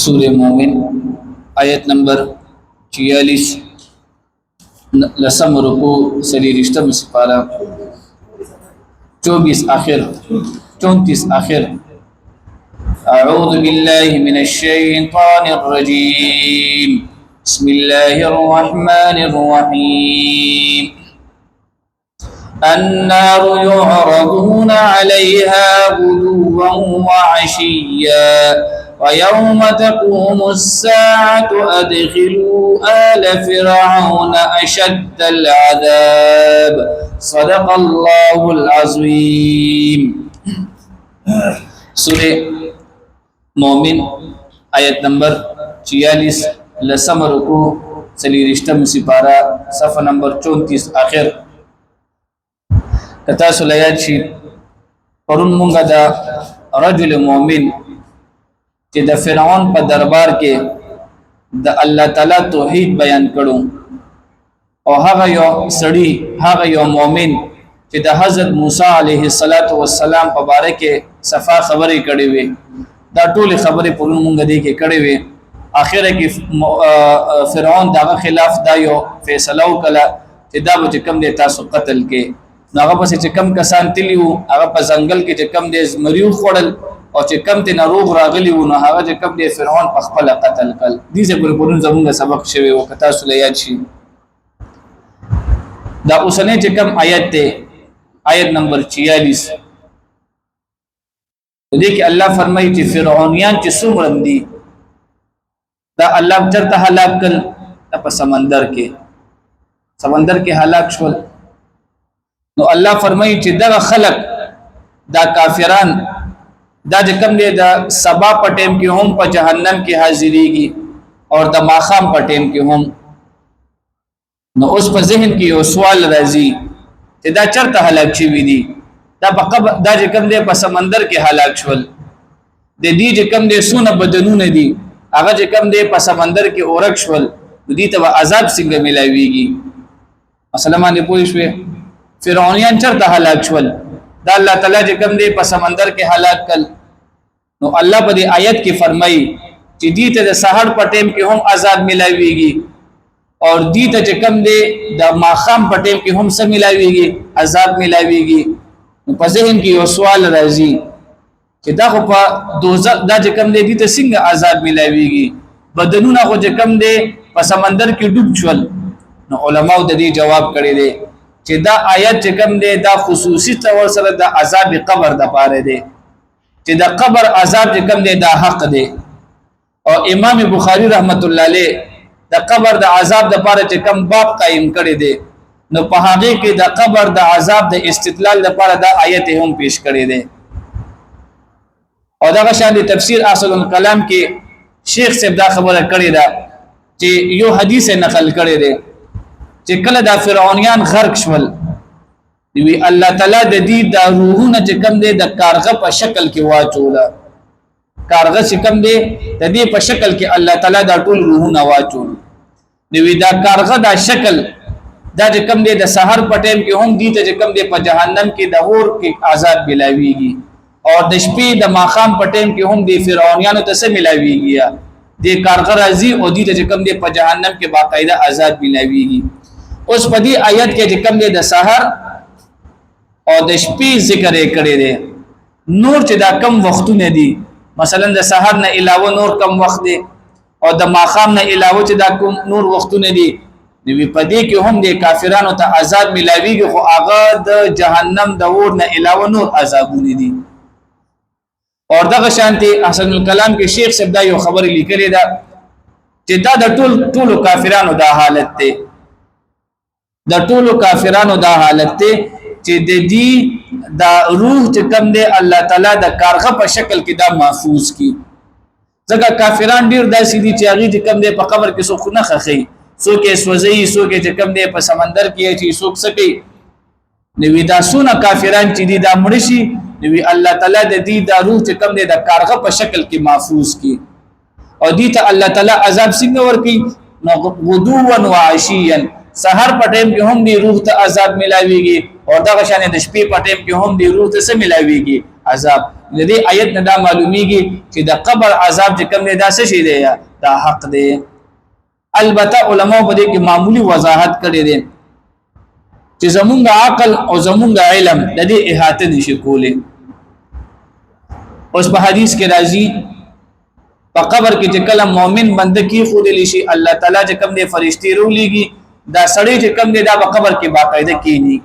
سورہ مومن آیت نمبر 46 لسم رکو سلی رشتم سپارہ 24 آخر 34 آخر اعوذ باللہ من الشیطان الرجیم بسم اللہ الرحمن الرحیم النار يعرضون عليها غدوا وعشيا ويوم تقوم الساعة أدخلوا آل فرعون أشد العذاب صدق الله العظيم سورة مومن آیت نمبر 46 لسم رکو سلی رشتم سپارہ صفحہ نمبر 34 آخر کتا سلیات شی پرون مونگا دا رجل مومن چې د فرعون په دربار کې د الله تعالی توحید بیان کړو او هغه یو سړی هغه یو مؤمن چې د حضرت موسی علیه السلام په باره کې صفا خبرې کړې وي دا ټول خبرې په مونږ دې کې کړې وي اخره کې فرعون دغه خلاف دا یو فیصله وکړه چې دا به کم دې تاسو قتل کې هغه پس چې کم کسان تلیو هغه په ځنګل کې چې کم دې مریو خوړل او چې کم ته ناروغ راغلی و نو هغه چې کم دې فرعون په خپل قتل کړ دې څه پرون زموږ سبق شوی او کتا سره یاد شي دا اوسنه چې کم آیت ته آیت نمبر 46 دې کې الله فرمایي چې فرعونیان چې څومره دي دا الله چرته هلاک کړ په سمندر کې هلاک شول نو الله فرمایي چې دا خلق دا کافران دا چې کوم دی دا سبا په ټیم کې هم په جهنم کې حاضرېږي او د ماخام په ټیم کې هم نو اوس په ذهن کې یو سوال راځي چې دا چرته هلاک شوي دي دا په قبر دا چې کوم دی په سمندر کې هلاک شول د دې چې کوم دی سونه بدنونه دي هغه چې کوم دی په سمندر کې اورک شول دې ته عذاب څنګه ملایويږي مثلا باندې پوه شوې فرعونیان چرته هلاک شول دا الله تعالی چې کوم دی په سمندر کې هلاک کړ نو الله په دې آیت کې فرمایي چې دې ته د سحر په ټیم کې هم عذاب ملایويږي او دې ته چې کوم دی د ماخام په ټیم کې هم څه ملایويږي عذاب ملایويږي په ذهن کې یو سوال راځي چې دا خو په دوزخ دا چې کوم دی دې ته څنګه عذاب ملایويږي بدنونه خو چې کوم دی په سمندر کې ډوب شول نو علماء د دې جواب کړی دی چې دا آیت چې کوم دی دا خصوصي تور سره د عذاب قبر د پاره دی چې د قبر عذاب چې کوم دی دا حق دی او امام بخاری رحمت الله علیه د قبر د عذاب د پاره چې کوم باب قائم کړی دی نو په هغه کې د قبر د عذاب د استدلال لپاره دا آیت هم پیش کړی دی او دا شان د تفسیر اصل الکلام کې شیخ صاحب دا خبره کړی دا چې یو حدیث نقل کړی دی چې کله دا فرعونیان غرق شول دی الله تعالی د دې د روحونه چې کم دی د کارغه په شکل کې واچولا کارغه چې کم دی د دې په شکل کې الله تعالی دا ټول روحونه واچول دی دا کارغه دا شکل دا چې کم دی د سحر په ټیم کې هم دي چې کم دی په جهنم کې د اور کې عذاب ملاويږي او د شپې د ماخام په ټیم کې هم دی فرعونیانو ته څه ملاويږي دی کارغه راځي او دې چې کم دی په جهنم کې باقاعده عذاب ملاويږي اوس په دې آیت کې چې کوم دی د سحر او د شپې ذکر یې کړی دی نور چې دا کم وختونه دي مثلا د سحر نه علاوه نور کم وخت دی او د ماخام نه علاوه چې دا کوم نور وختونه دي نو په دې کې هم د کافرانو ته عذاب ملاويږي خو هغه د جهنم د اور نه علاوه نور عذابونه دي او دغه شانتي احسن الکلام کې شیخ صاحب دا یو خبره لیکلې ده چې دا د ټول کافرانو دا حالت دی د ټولو کافرانو دا حالت ته چې د دې دا روح چې کم دی الله تعالی د کارغه په شکل کې دا محفوظ کی ځکه کافران ډیر داسې دي چې هغه چې کم دی په قبر کې څوک نه خخي څوک یې سوځي څوک چې کم دی په سمندر کې چې څوک سکی نو دا سونه کافران چې دي دا مړ شي نو الله تعالی د دې دا روح چې کم دی د کارغه په شکل کې محفوظ کی او دې ته الله تعالی عذاب څنګه ورکي نو غدوا وعشيا سحر په ټیم کې هم دی روح ته عذاب ملاويږي او دغه شان د شپې په ټیم کې هم دی روح ته څه ملاويږي عذاب. د دې آیت نه دا معلومیږي چې د قبر عذاب چې کوم دی دا څه شی دی دا حق دی. البته علما په دې کې معمولی وضاحت کړي دي چې زمونږ عقل او زمونږ علم د دې احاطه نشي کولی. اوس په حدیث کې راځي په قبر کې چې کله مؤمن بنده کې خو دي شي الله تعالی چې کوم دی فرشتي رولېږي دا سړی چې کوم دی دا په قبر کې باقاعده کینی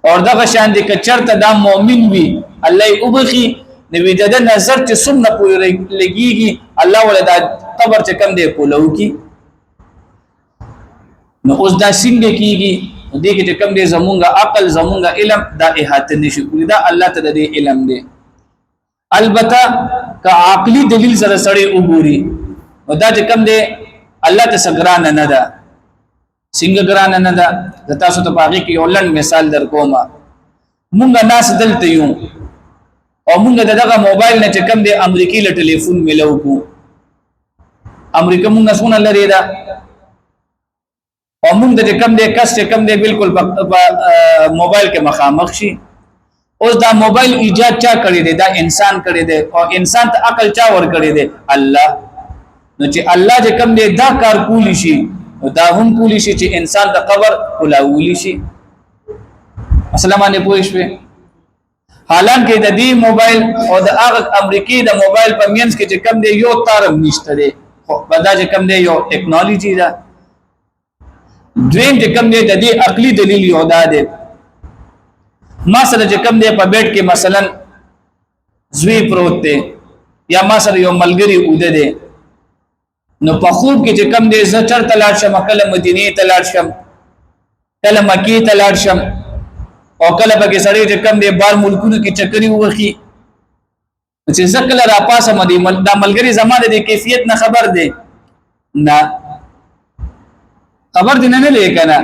اور دغه شان دي ک چرته دا مؤمن وي الله وبخي نو د نظر چې سنت پوری لګيږي الله ولدا قبر چې کوم دی کولو کی نو اوس دا څنګه کیږي دې کې چې کوم دی زمونږه عقل زمونږه علم دا احاطه نشي کولی دا الله تعالی دې علم دی. البته که عقلی دلیل سره سړی وګوري نو دا چې کوم دی الله ته سګران نه ده څنګه ګران نه ده. تاسو ته پاږي کې ولن مثال در کوم مونږه ناس دلته یو او مونږ دغه موبایل نه چې کوم دی امریکای له ټلیفون ملو کو امریکا مونږ څونه لري دا او مونږ د کوم دی کس چې کوم دی بالکل موبایل کې مخامخ شي. اوس دا موبایل ایجاد چا کړی دی دا انسان کړی دی او انسان ته عقل چا ور کړی دی الله. نو چې الله چې کوم دی دا کار کولی شي دا هم کولی شي چې انسان د قبر کولاولی شي. السلام علیکم پوښښ حالانکه د دې موبایل او د هغه امریکای د موبایل په مینس کې چې کوم دی یو تارم نشته دی خو بدا چې کوم دی یو ټیکنالوژي ده. دویم چې کوم دی د دې عقلی دلیل یو دا دی ما سره چې کوم دی په بیت کې مثلا زوی پروت دی یا ما سره یو ملګری اوده دی نو په خوب کې چې کوم دی زه چرته لاړ شم کله مدینه ته لاړ شم کله مکی ته لاړ شم او کله به کې سړی چې کوم دی بار ملکونو کې چکرې وخی چې زکل را پاسه مدي دا ملګری زماده د کیفیت نه خبر دی نه خبر دی نه لیکنه.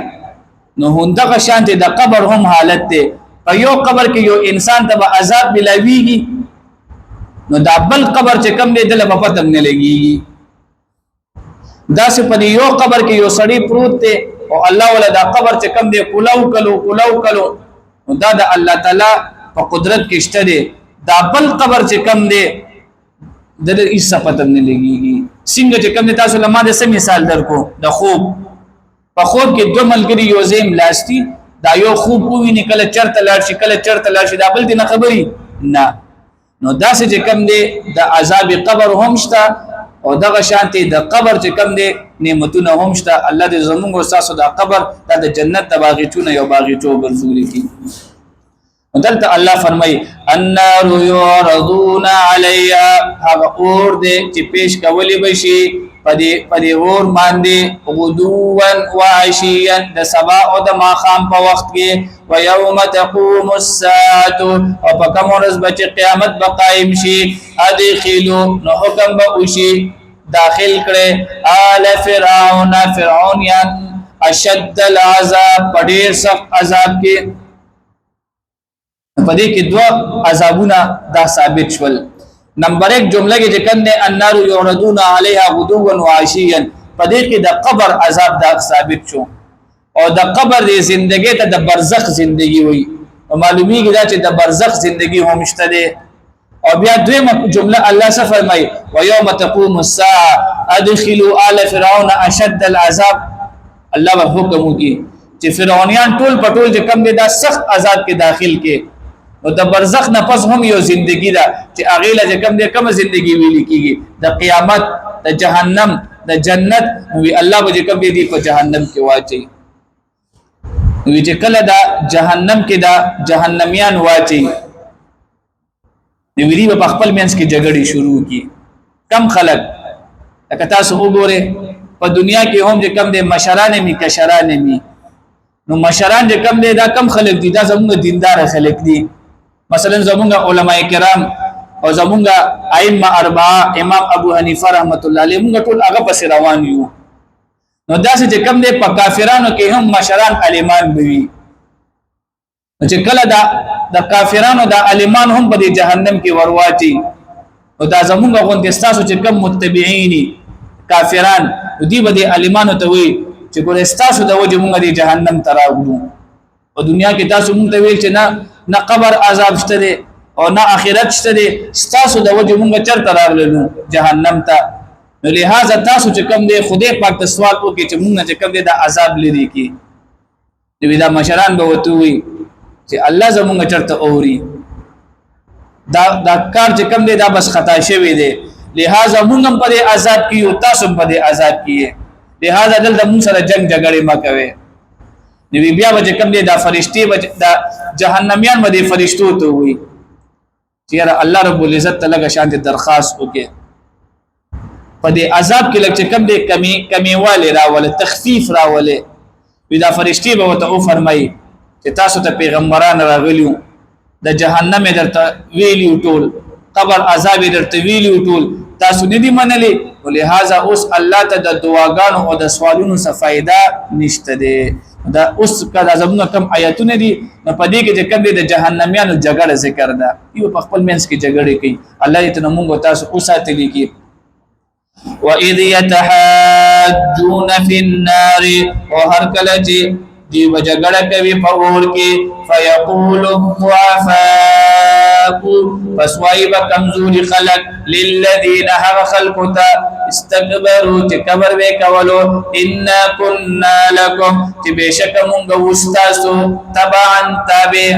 نو هندغه شانته د قبر هم حالت دی په یو قبر کې یو انسان ته به عذاب ملاويږي نو دا بل قبر چې کوم دی دله په پته نه لګيږي. دا سه په یو قبر کې یو سړی پروت دی او الله ولا دا قبر چې کوم دی کولو کلو دا د الله تعالی په قدرت کې شته دی. دا بل قبر چې کوم دی د دې صفات نه لګيږي. څنګه چې کوم تاسو لمه د سم مثال درکو د خوب په خوب کې دوه ملګری یو زم لاستی دا یو خوب کوی نه کله چرته لاړ شي کله چرته لاړ شي دا بل دې نه خبري نه. نو دا چې کوم دی د عذاب قبر هم شته او دغه شانتي د قبر چې کوم دی نعمتونه هم شته. الله دې زموږ استاد د قبر د جنت د باغچونه یو باغچو ګرځولي کی. دلته الله فرمای النار يعرضون عليها هغه اور دې چې پیش کولی بشي پدې اور باندې غدوان وعشيا د سبا او د ماخام په وخت کې ويوم تقوم الساعه او په کوم ورځ به قیامت به قائم شي ادخلوا نو حکم به وشي داخل کړي آل فرعون یان اشد العذاب پډیر سخت عذاب کې. پدې کې دوه عذابونه دا ثابت شول. نمبر 1 جمله کې ذکر نه النار يعرضون عليها غدوا وعشيا پدې کې د قبر عذاب دا ثابت شو او د قبر د زندګۍ ته د برزخ زندگی وي او معلومیږي دا چې د برزخ زندگی هم شته ده. او بیا دویمه جمله الله څه فرمای ويوم تقوم الساعه ادخلوا آل فرعون اشد العذاب. الله به حکم وکي چې فرعونیان ټول پټول چې کم دي دا سخت عذاب کې داخل کې او د برزخ نه پس هم یو زندگی ده چې اغه له کم دي کم زندگی ویل کیږي د قیامت د جهنم د جنت وی الله به کم دي په جهنم کې واچي وی چې کله دا جهنم کې دا جهنميان واچي نو ویری په خپل مینس کې جګړې شروع کی. کم خلک لکه تاسو وګوره په دنیا کې هم چې کم دي مشران می کشران می نو مشران چې کم دي دا کم خلک دي دا زموږ دیندار خلک دي. مثلا زمونږ علماء کرام او زمونږ ائمه اربعه امام ابو حنیفه رحمت الله علیه موږ ټول هغه پس روان یو. نو داسې چې کم دي په کافرانو کې هم مشران عالمان بوي چې کله د کافرانو د عالمان هم په جهنم کې ورواچي او دا زمونږ غوندې تاسو چې کم متبعين کافران دوی به د عالمانو ته وي چې ګور تاسو د وجه مونږ د جهنم تراوړو او دنیا کې تاسو مونږ ته ویل چې نه نه قبر عذاب شته او نه اخرت شته ستاسو د وجه مونږ چرته راغلو جهنم ته نو لہذا تاسو چې کوم دی خدای پاک ته سوال وکړي چې مونږ چې کوم دی د عذاب لري کی دا مشران به وته وي چې الله زمونږ چرته اوري دا کار چې کوم دی دا بس خطا شوی دی لہذا مونږ هم په عذاب کې او تاسو هم په عذاب کې لہذا دلته مونږ سره جنگ جګړه ما کوي نو بیا به کوم دی دا فرشتي دا جهنميان به فرشتو ته وي چې الله رب العزت تعالی شان درخواست وکړي په دې عذاب کې لکه کوم دې کمی والے راول تخفیف راولې دا فرشتي به وته او فرمایي چې تاسو ته پیغمبران راغلیو د جهنم درته ویلیو ټول قبر عذاب درته ویلیو ټول تاسو نه دي منلي ولهذا اوس الله ته د دعاګانو او د سوالونو څخه فائدہ نشته دي دا اوس کله زموږ کم آیاتونه دي په دې کې چې کوم د جهنميانو جګړه ذکر ده یو په خپل منځ کې جګړه کوي الله دې ته موږ تاسو اوساتلی کی وَإِذْ يَتَحَاجُّونَ فِي النَّارِ وَهَرْ كَلَّةِ دی وجګړه کوي په اور کې فَيَقُولُ الضُّعَفَاءُ فَسْوَيْبَ كَمْزُورِ خَلَقْ لِلَّذِينَ هَوَ خَلْقُتَ استكبروا تكبر وکولو إِنَّا كُنَّا لَكُمْ چې بشک مونږ وستاسو تبعا تابع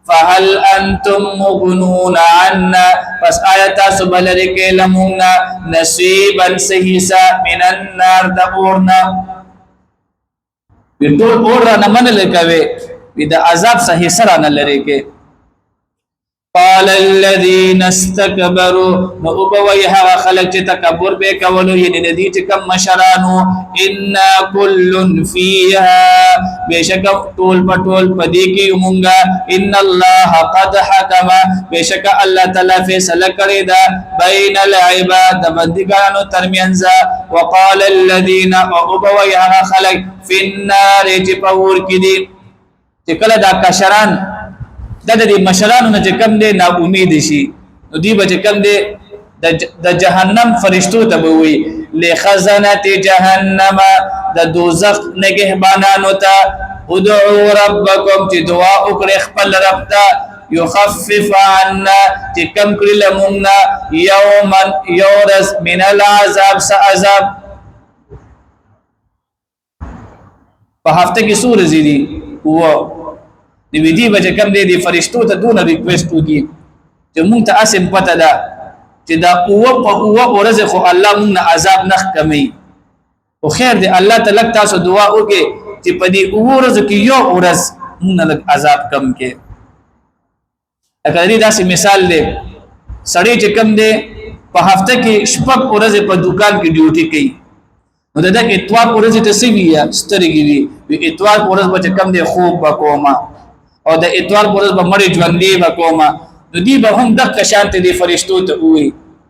فهل انتم مغنون عنا پس آیات سبلر کې لمونا نصیبا سهیسا من النار دورنا ټول اور نه منل کوي د عذاب سهیسا نه لري کې قال الذين استكبروا وابويها خلق تکبر به کولو یعنی ندی چې کم مشرانو ان كل فيها بشک ټول پټول پدې کې مونږه ان الله قد حكم بشک الله تعالی فیصله کړی دا بین العباد بندګانو ترمنځ وقال الذين وابويها خلق في النار جبور کې دي چې کله دا کشران د دې مشرانو نه کم دي نا امید شي نو دی به کم دي د جهنم فرشتو ته وي لخزنه جهنم د دوزخ نگهبانانو ته ادعوا ربکم چې دعا وکړي خپل رب ته يخفف عنا چې کم کړي لمنا يوما يورز من العذاب سعذاب په هفته کې سورې دي و دی ویدی بچه کم دی فرشتو ته دون ریکویسٹ وکي چې مونږ ته اسم پته ده چې دا اوه په اوه ورځ خو الله مونږ عذاب نخ کمی او خیر دی الله تعالی تاسو دعا وکي چې په دې اوه ورځ کې یو ورځ مونږ عذاب کم کې اگر دې داسې مثال دی سړی چې کم دی په هفته کې شپږ ورځ په دکان کې ډیوټي کوي نو دا اتوار ورځ ته سوي یا سترګي وي اتوار ورځ به کم دی خوب وکوما او د اتوار پرز به مړی ژوندې وکوما نو دی به هم دغه شانت دی فرشتو ته وي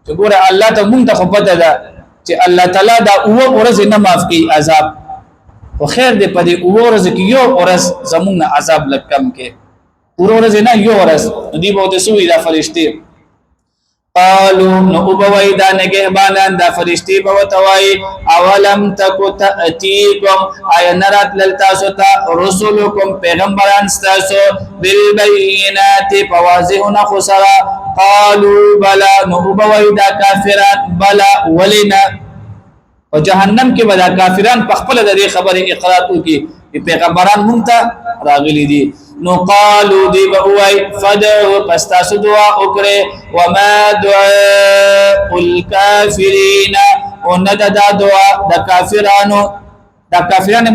چې ګوره الله ته مونږ ته خو پته ده چې الله تعالی دا اوه ورځ نه معاف کوي عذاب خو خیر دی په دې اوه ورځ کې یو ورځ زمونږ عذاب لکم کې اوه ورځ نه یو ورځ دی به ته سوي دا فرشتي قالوا نو وبوي دا نگهبانان دا فرشتي بوتوي اولم تکو تاتيكم اي نرات للتاسو تا رسولكم پیغمبران استاسو بالبينات فواضحنا خسرا قالوا بلا نو وبوي دا کافرات بلا ولنا وجهنم کې ودا کافران په خپل د خبره اقرار وکي پیغمبران مونږ ته راغلي دي نو قالو دی بوای فدعوا پستاسو دعا وکړه وما دعاء الكافرين وند دا دعا د کافرانو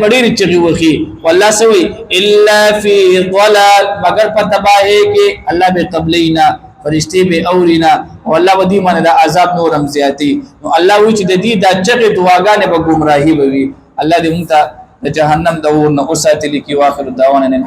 بډیر چغي وخی والله سوي الا في ضلال مگر په تباہی کې الله به قبلینا فرشتي به اورینا والله ودی من دا عذاب نورم زیاتی نو الله وی چې د دې د چغي دعاګانې به گمراهي بوي الله دې مونږ ته جهنم د ور نه اوساتلی کی واخر دعوانا